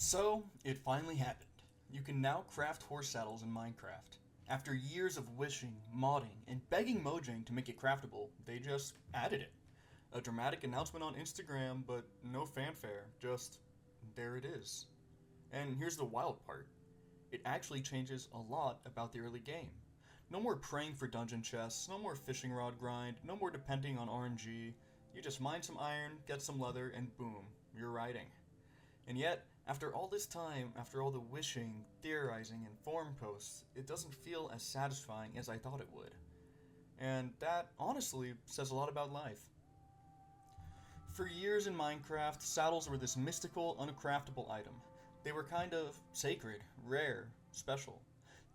So, it finally happened. You can now craft horse saddles in Minecraft. After years of wishing, modding, and begging Mojang to make it craftable, they just added it. A dramatic announcement on Instagram, but no fanfare, just there it is. And here's the wild part. It actually changes a lot about the early game. No more praying for dungeon chests, no more fishing rod grind, no more depending on RNG. You just mine some iron, get some leather, and boom, you're riding. And yet, after all this time, after all the wishing, theorizing, and forum posts, it doesn't feel as satisfying as I thought it would. And that, honestly, says a lot about life. For years in Minecraft, saddles were this mystical, uncraftable item. They were kind of sacred, rare, special.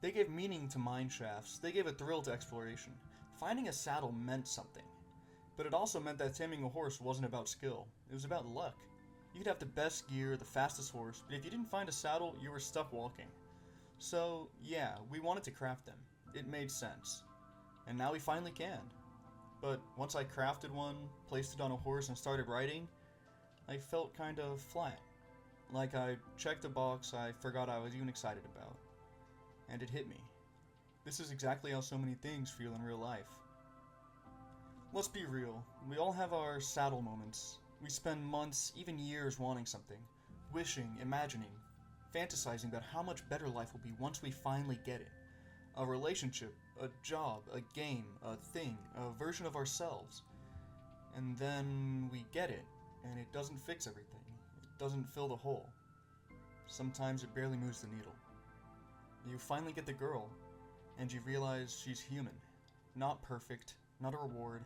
They gave meaning to mine shafts, they gave a thrill to exploration. Finding a saddle meant something. But it also meant that taming a horse wasn't about skill, it was about luck. You could have the best gear, the fastest horse, but if you didn't find a saddle, you were stuck walking. So, yeah, we wanted to craft them. It made sense. And now we finally can. But once I crafted one, placed it on a horse, and started riding, I felt kind of flat. Like I checked a box I forgot I was even excited about. And it hit me. This is exactly how so many things feel in real life. Let's be real, we all have our saddle moments. We spend months, even years wanting something, wishing, imagining, fantasizing about how much better life will be once we finally get it. A relationship, a job, a game, a thing, a version of ourselves. And then we get it, and it doesn't fix everything. It doesn't fill the hole. Sometimes it barely moves the needle. You finally get the girl, and you realize she's human. Not perfect, not a reward,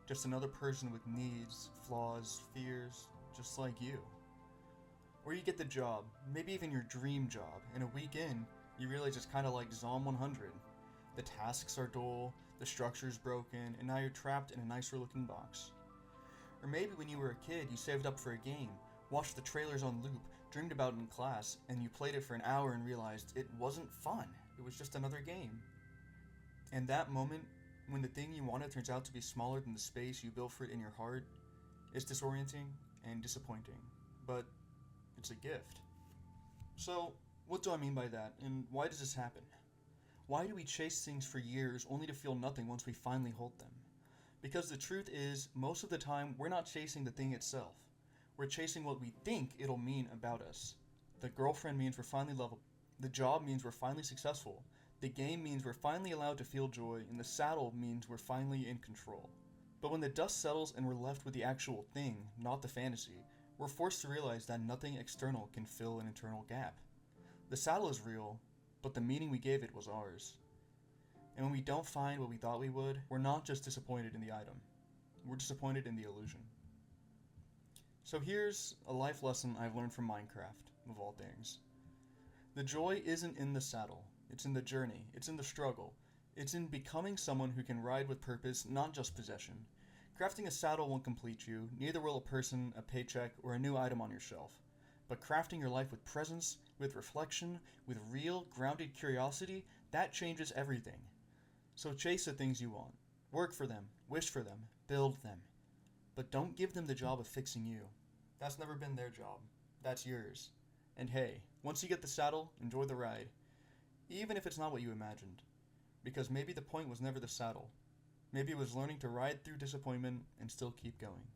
just another person with needs, flaws, fears, just like you. Or you get the job, maybe even your dream job, and a week in, you realize it's kinda like Zom 100. The tasks are dull, the structure's broken, and now you're trapped in a nicer looking box. Or maybe when you were a kid, you saved up for a game, watched the trailers on loop, dreamed about it in class, and you played it for an hour and realized it wasn't fun, it was just another game. And that moment, when the thing you wanted turns out to be smaller than the space you built for it in your heart, is disorienting and disappointing, but it's a gift. So, what do I mean by that, and why does this happen? Why do we chase things for years only to feel nothing once we finally hold them? Because the truth is, most of the time, we're not chasing the thing itself. We're chasing what we think it'll mean about us. The girlfriend means we're finally lovable. The job means we're finally successful. The game means we're finally allowed to feel joy, and the saddle means we're finally in control. But when the dust settles and we're left with the actual thing, not the fantasy, we're forced to realize that nothing external can fill an internal gap. The saddle is real, but the meaning we gave it was ours. And when we don't find what we thought we would, we're not just disappointed in the item. We're disappointed in the illusion. So here's a life lesson I've learned from Minecraft, of all things. The joy isn't in the saddle. It's in the journey, it's in the struggle, it's in becoming someone who can ride with purpose, not just possession. Crafting a saddle won't complete you, neither will a person, a paycheck, or a new item on your shelf. But crafting your life with presence, with reflection, with real, grounded curiosity, that changes everything. So chase the things you want. Work for them, wish for them, build them. But don't give them the job of fixing you. That's never been their job. That's yours. And hey, once you get the saddle, enjoy the ride. Even if it's not what you imagined. Because maybe the point was never the saddle. Maybe it was learning to ride through disappointment and still keep going.